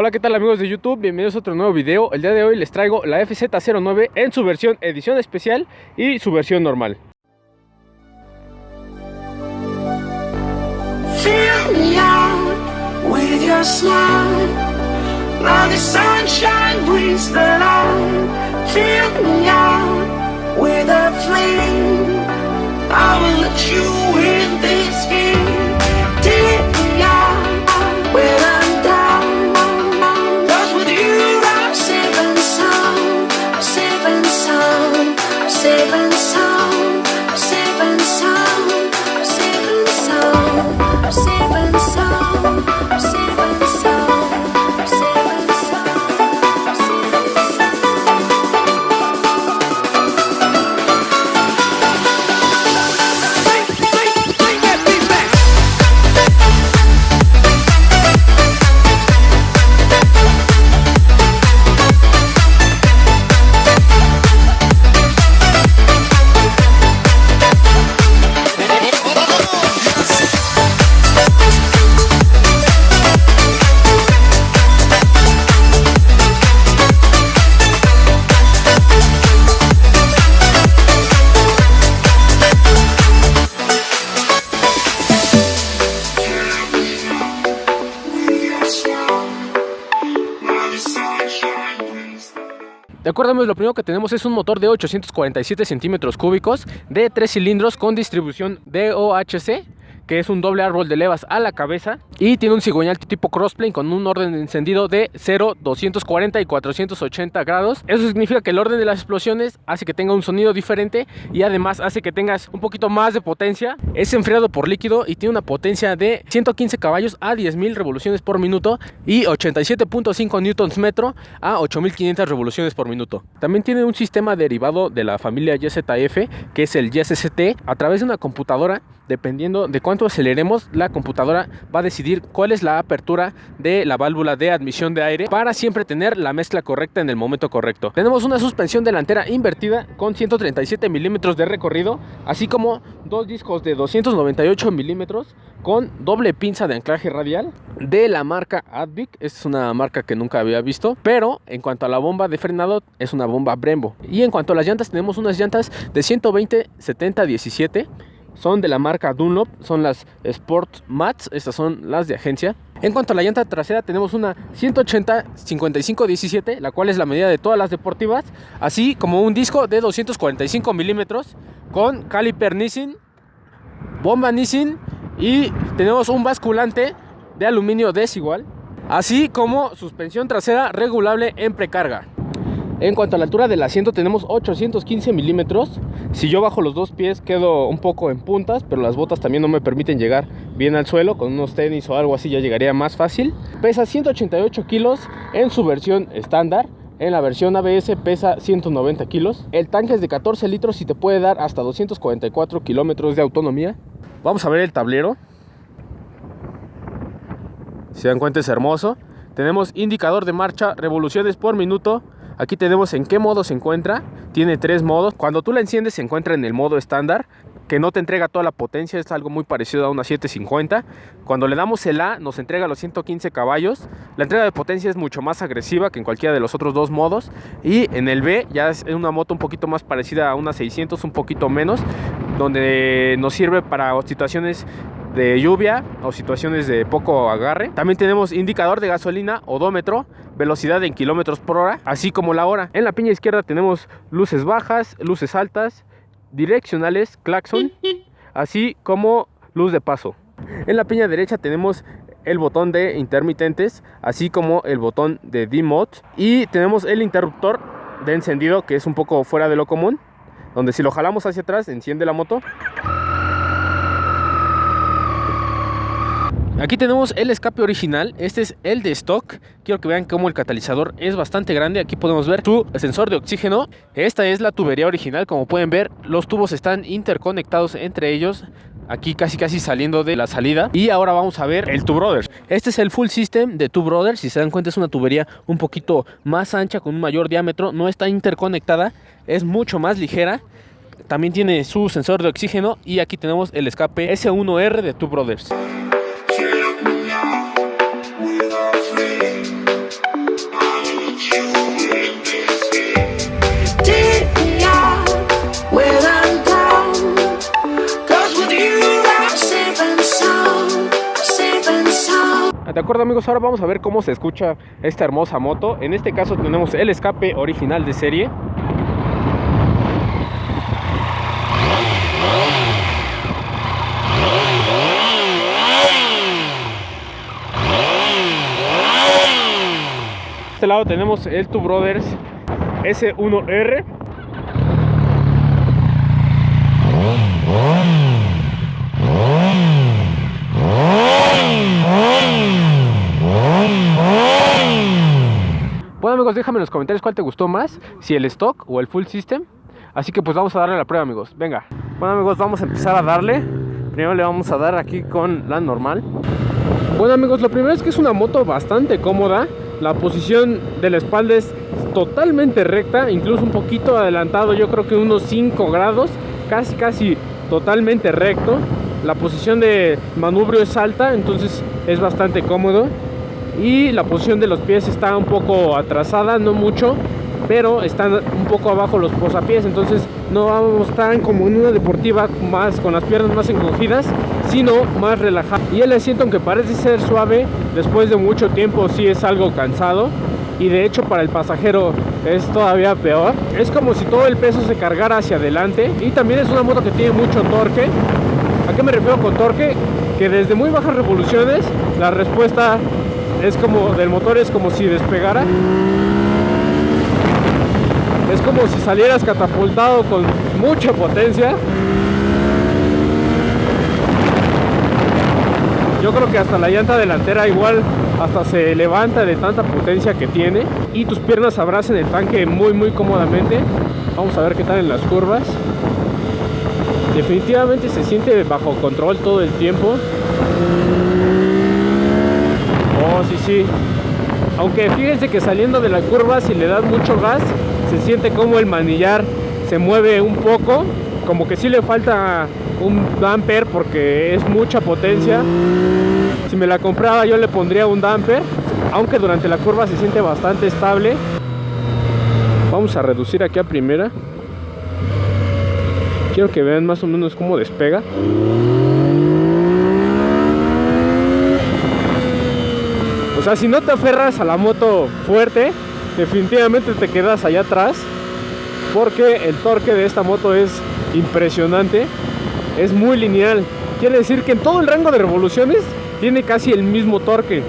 Hola, ¿qué tal amigos de YouTube? Bienvenidos a otro nuevo video. El día de hoy les traigo la FZ09 en su versión edición especial y su versión normal. Fill me out with your smile. Now the sunshine brings the light. Fill me out with a flame. I will let you in this game. Take me out when I'm down. 'Cause with you I'm safe and sound. I'm safe and sound. I'm safe and sound. I'm safe and sound. I'm safe and sound. I'm safe and sound. I'm safe and sound. I'm safe and sound. I'm safe and Bring that beat back. De acuerdo, amigos, lo primero que tenemos es un motor de 847 centímetros cúbicos de 3 cilindros con distribución DOHC, que es un doble árbol de levas a la cabeza, y tiene un cigüeñal tipo crossplane con un orden de encendido de 0, 240 y 480 grados. Eso significa que el orden de las explosiones hace que tenga un sonido diferente y además hace que tengas un poquito más de potencia. Es enfriado por líquido y tiene una potencia de 115 caballos a 10.000 revoluciones por minuto y 87.5 newtons metro a 8.500 revoluciones por minuto. También tiene un sistema derivado de la familia YZF, que es el YSST. A través de una computadora, dependiendo de cuánto aceleremos, la computadora va a decidir cuál es la apertura de la válvula de admisión de aire para siempre tener la mezcla correcta en el momento correcto. Tenemos una suspensión delantera invertida con 137 milímetros de recorrido, así como dos discos de 298 milímetros con doble pinza de anclaje radial de la marca Advic. Esta es una marca que nunca había visto, pero en cuanto a la bomba de frenado es una bomba Brembo. Y en cuanto a las llantas, tenemos unas llantas de 120/70/17. Son de la marca Dunlop, son las Sport Mats, estas son las de agencia. En cuanto a la llanta trasera, tenemos una 180/55/17, la cual es la medida de todas las deportivas, así como un disco de 245 milímetros con caliper Nissin, bomba Nissin, y tenemos un basculante de aluminio desigual, así como suspensión trasera regulable en precarga. En cuanto a la altura del asiento, tenemos 815 milímetros. Si yo bajo los dos pies quedo un poco en puntas, pero las botas también no me permiten llegar bien al suelo. Con unos tenis o algo así ya llegaría más fácil. Pesa 188 kilos en su versión estándar. En la versión ABS pesa 190 kilos. El tanque es de 14 litros y te puede dar hasta 244 kilómetros de autonomía. Vamos a ver el tablero. Si se dan cuenta, es hermoso. Tenemos indicador de marcha, revoluciones por minuto. Aquí tenemos en qué modo se encuentra. Tiene 3 modos. Cuando tú la enciendes se encuentra en el modo estándar, que no te entrega toda la potencia, es algo muy parecido a una 750. Cuando le damos el A nos entrega los 115 caballos. La entrega de potencia es mucho más agresiva que en cualquiera de los otros dos modos. Y en el B ya es una moto un poquito más parecida a una 600, un poquito menos, donde nos sirve para situaciones de lluvia o situaciones de poco agarre. También tenemos indicador de gasolina, odómetro, velocidad en kilómetros por hora, así como la hora. En la piña izquierda tenemos luces bajas, luces altas, direccionales, claxon, así como luz de paso. En la piña derecha tenemos el botón de intermitentes, así como el botón de D-Mode, y tenemos el interruptor de encendido, que es un poco fuera de lo común, donde si lo jalamos hacia atrás enciende la moto. Aquí tenemos el escape original, este es el de stock. Quiero que vean cómo el catalizador es bastante grande. Aquí podemos ver su sensor de oxígeno. Esta es la tubería original, como pueden ver los tubos están interconectados entre ellos. Aquí casi saliendo de la salida. Y ahora vamos a ver el Two Brothers. Este es el full system de Two Brothers. Si se dan cuenta, es una tubería un poquito más ancha, con un mayor diámetro. No está interconectada, es mucho más ligera. También tiene su sensor de oxígeno. Y aquí tenemos el escape S1R de Two Brothers. De acuerdo amigos, ahora vamos a ver cómo se escucha esta hermosa moto. En este caso tenemos el escape original de serie. De este lado tenemos el Two Brothers S1R. Bueno amigos, déjame en los comentarios cuál te gustó más, si el stock o el full system. Así que pues vamos a darle la prueba amigos, venga. Bueno amigos, vamos a empezar a darle. Primero le vamos a dar aquí con la normal. Bueno amigos, lo primero es que es una moto bastante cómoda. La posición de la espalda es totalmente recta, incluso un poquito adelantado, yo creo que unos 5 grados, casi totalmente recto. La posición de manubrio es alta, entonces es bastante cómodo. Y la posición de los pies está un poco atrasada, no mucho, pero están un poco abajo los posapiés, entonces no vamos tan como en una deportiva más con las piernas más encogidas, sino más relajado. Y el asiento, aunque parece ser suave, después de mucho tiempo sí es algo cansado, y de hecho para el pasajero es todavía peor. Es como si todo el peso se cargara hacia adelante. Y también es una moto que tiene mucho torque. ¿A qué me refiero con torque? Que desde muy bajas revoluciones la respuesta es como del motor, es como si despegara. Es como si salieras catapultado con mucha potencia. Yo creo que hasta la llanta delantera igual hasta se levanta de tanta potencia que tiene. Y tus piernas abrazan el tanque muy cómodamente. Vamos a ver qué tal en las curvas. Definitivamente se siente bajo control todo el tiempo. Oh, sí. Aunque fíjense que saliendo de la curva, si le das mucho gas, se siente como el manillar se mueve un poco. Como que sí le falta un damper porque es mucha potencia. Si me la compraba yo le pondría un damper, aunque durante la curva se siente bastante estable. Vamos a reducir aquí a primera. Quiero que vean más o menos cómo despega. O sea, si no te aferras a la moto fuerte, definitivamente te quedas allá atrás, porque el torque de esta moto es impresionante, es muy lineal. Quiere decir que en todo el rango de revoluciones tiene casi el mismo torque.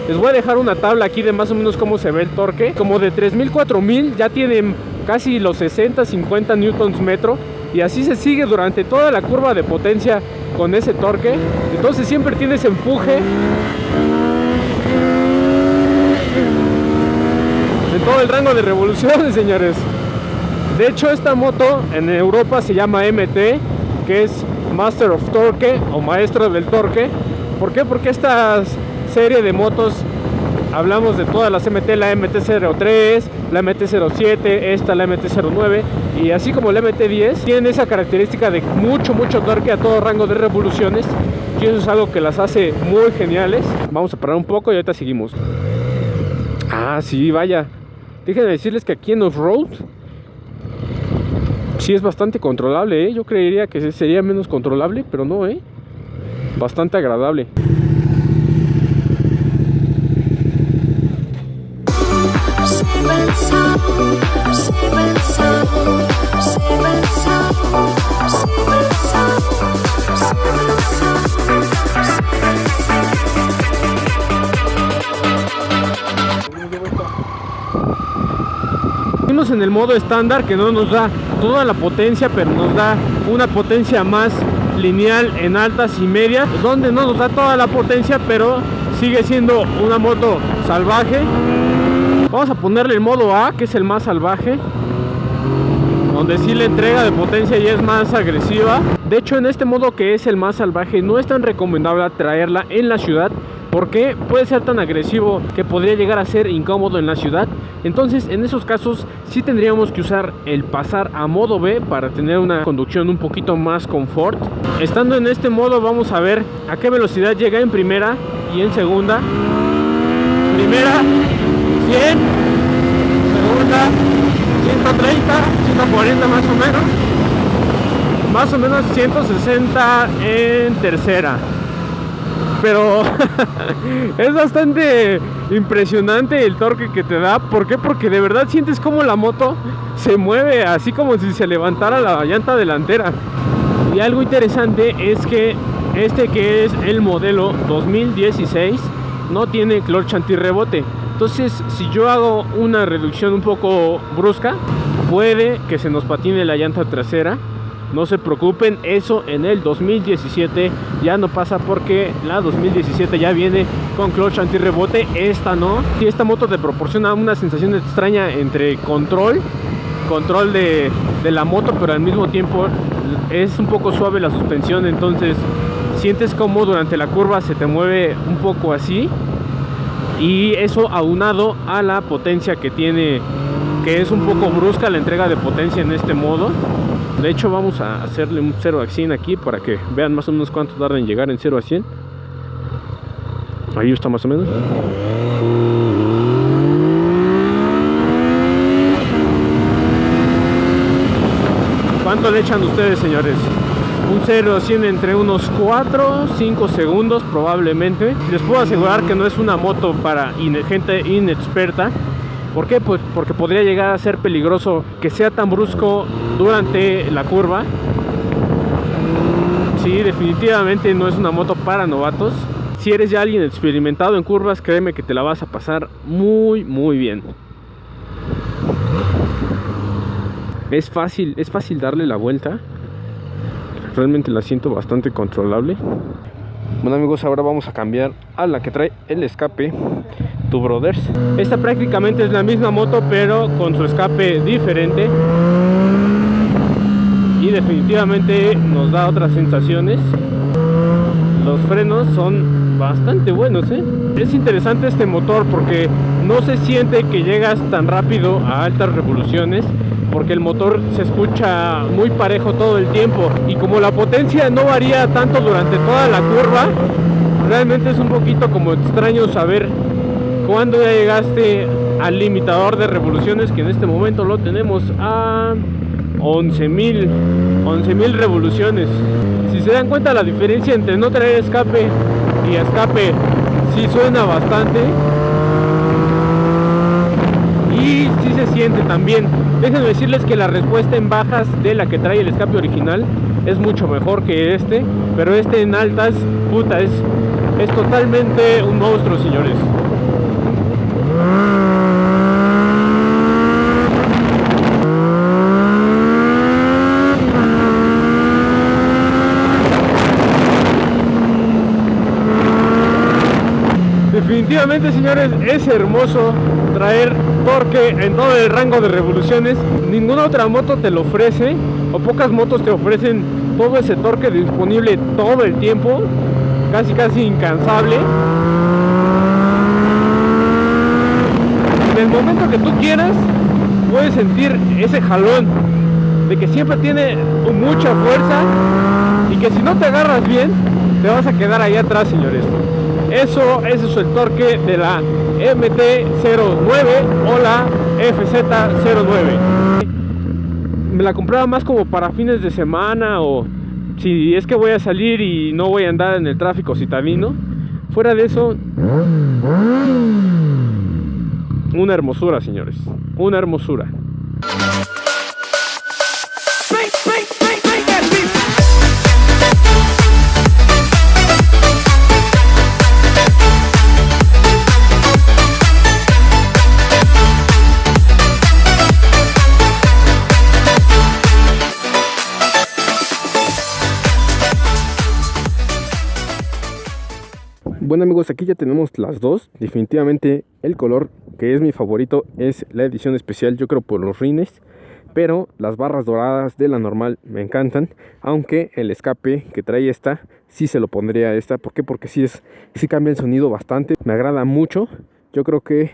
Les voy a dejar una tabla aquí de más o menos cómo se ve el torque. Como de 3000, 4000 ya tienen casi los 60-50 newtons metro, y así se sigue durante toda la curva de potencia con ese torque. Entonces siempre tienes empuje en todo el rango de revoluciones, señores. De hecho, esta moto en Europa se llama MT, que es Master of Torque o Maestro del Torque. ¿Por qué? Porque esta serie de motos, hablamos de todas las MT, la MT-03, la MT-07, esta, la MT-09, y así como la MT-10, tienen esa característica de mucho torque a todo rango de revoluciones, y eso es algo que las hace muy geniales. Vamos a parar un poco y ahorita seguimos. Ah, sí, vaya. Déjenme decirles que aquí en Off-Road sí es bastante controlable, ¿eh? Yo creería que sería menos controlable, pero no, ¿eh? Bastante agradable. En el modo estándar, que no nos da toda la potencia, pero nos da una potencia más lineal en altas y medias, donde no nos da toda la potencia, pero sigue siendo una moto salvaje. Vamos a ponerle el modo A, que es el más salvaje, donde sí la entrega de potencia ya es más agresiva. De hecho, en este modo, que es el más salvaje, no es tan recomendable traerla en la ciudad, porque puede ser tan agresivo que podría llegar a ser incómodo en la ciudad. Entonces, en esos casos sí tendríamos que usar el pasar a modo B para tener una conducción un poquito más confort. Estando en este modo, vamos a ver a qué velocidad llega en primera y en segunda. Primera, 100, segunda, 130, 140 más o menos 160 en tercera. pero es bastante impresionante el torque que te da. ¿Por qué? Porque de verdad sientes como la moto se mueve así como si se levantara la llanta delantera. Y algo interesante es que que es el modelo 2016 no tiene clutch antirrebote. Entonces, si yo hago una reducción un poco brusca, puede que se nos patine la llanta trasera. No se preocupen, eso en el 2017 ya no pasa, porque la 2017 ya viene con clutch antirrebote. Esta no. Y esta moto te proporciona una sensación extraña entre control de la moto, pero al mismo tiempo es un poco suave la suspensión. Entonces sientes como durante la curva se te mueve un poco así. Y eso aunado a la potencia que tiene, que es un poco brusca la entrega de potencia en este modo. De hecho, vamos a hacerle un 0 a 100 aquí para que vean más o menos cuánto tarda en llegar en 0 a 100. Ahí está más o menos. ¿Cuánto le echan ustedes, señores? Un 0 a 100 entre unos 4-5 segundos probablemente. Les puedo asegurar que no es una moto para gente inexperta. ¿Por qué? Pues porque podría llegar a ser peligroso que sea tan brusco durante la curva. Sí, definitivamente no es una moto para novatos. Si eres ya alguien experimentado en curvas, créeme que te la vas a pasar muy bien. Es fácil darle la vuelta. Realmente la siento bastante controlable. Bueno, amigos, ahora vamos a cambiar a la que trae el escape Two Brothers. Esta prácticamente es la misma moto, pero con su escape diferente. Y definitivamente nos da otras sensaciones. Los frenos son bastante buenos, ¿eh? Es interesante este motor porque no se siente que llegas tan rápido a altas revoluciones, porque el motor se escucha muy parejo todo el tiempo. Y como la potencia no varía tanto durante toda la curva, realmente es un poquito como extraño saber cuándo ya llegaste al limitador de revoluciones, que en este momento lo tenemos a 11,000 revoluciones. Si se dan cuenta, la diferencia entre no traer escape y escape sí suena bastante. Y sí se siente también. Déjenme decirles que la respuesta en bajas de la que trae el escape original es mucho mejor que este, pero este en altas, puta, es totalmente un monstruo, señores. Definitivamente, señores, es hermoso traer torque en todo el rango de revoluciones. Ninguna otra moto te lo ofrece, o pocas motos te ofrecen todo ese torque disponible todo el tiempo, casi incansable. En el momento que tú quieras, puedes sentir ese jalón de que siempre tiene mucha fuerza y que si no te agarras bien, te vas a quedar ahí atrás, señores. Eso es el torque de la MT-09 o la FZ-09. Me la compraba más como para fines de semana, o si es que voy a salir y no voy a andar en el tráfico citadino. Fuera de eso, una hermosura, señores, una hermosura. Bueno, amigos, aquí ya tenemos las dos. Definitivamente el color que es mi favorito es la edición especial, yo creo por los rines, pero las barras doradas de la normal me encantan, aunque el escape que trae esta sí se lo pondría a esta. ¿Por qué? Porque sí cambia el sonido bastante, me agrada mucho. Yo creo que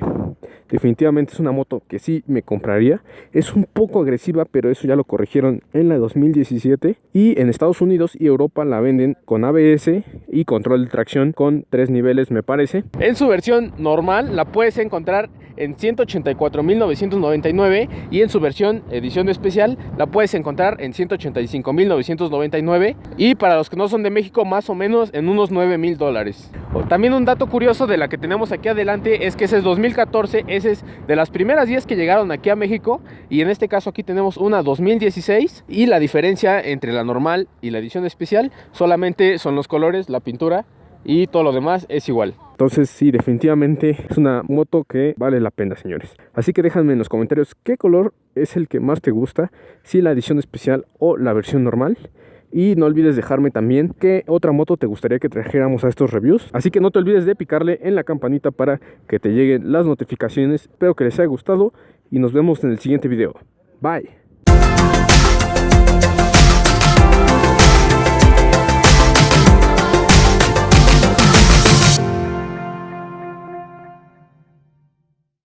definitivamente es una moto que sí me compraría. Es un poco agresiva, pero eso ya lo corrigieron en la 2017. Y en Estados Unidos y Europa la venden con ABS y control de tracción con 3 niveles, me parece. En su versión normal la puedes encontrar en 184.999 y en su versión edición especial la puedes encontrar en 185.999 y para los que no son de México más o menos en unos $9,000. También un dato curioso de la que tenemos aquí adelante es que ese es 2014, ese es de las primeras 10 que llegaron aquí a México y en este caso aquí tenemos una 2016 y la diferencia entre la normal y la edición especial solamente son los colores, la pintura y todo lo demás es igual. Entonces sí, definitivamente es una moto que vale la pena, señores. Así que déjame en los comentarios qué color es el que más te gusta, si la edición especial o la versión normal. Y no olvides dejarme también qué otra moto te gustaría que trajéramos a estos reviews. Así que no te olvides de picarle en la campanita para que te lleguen las notificaciones. Espero que les haya gustado y nos vemos en el siguiente video. Bye.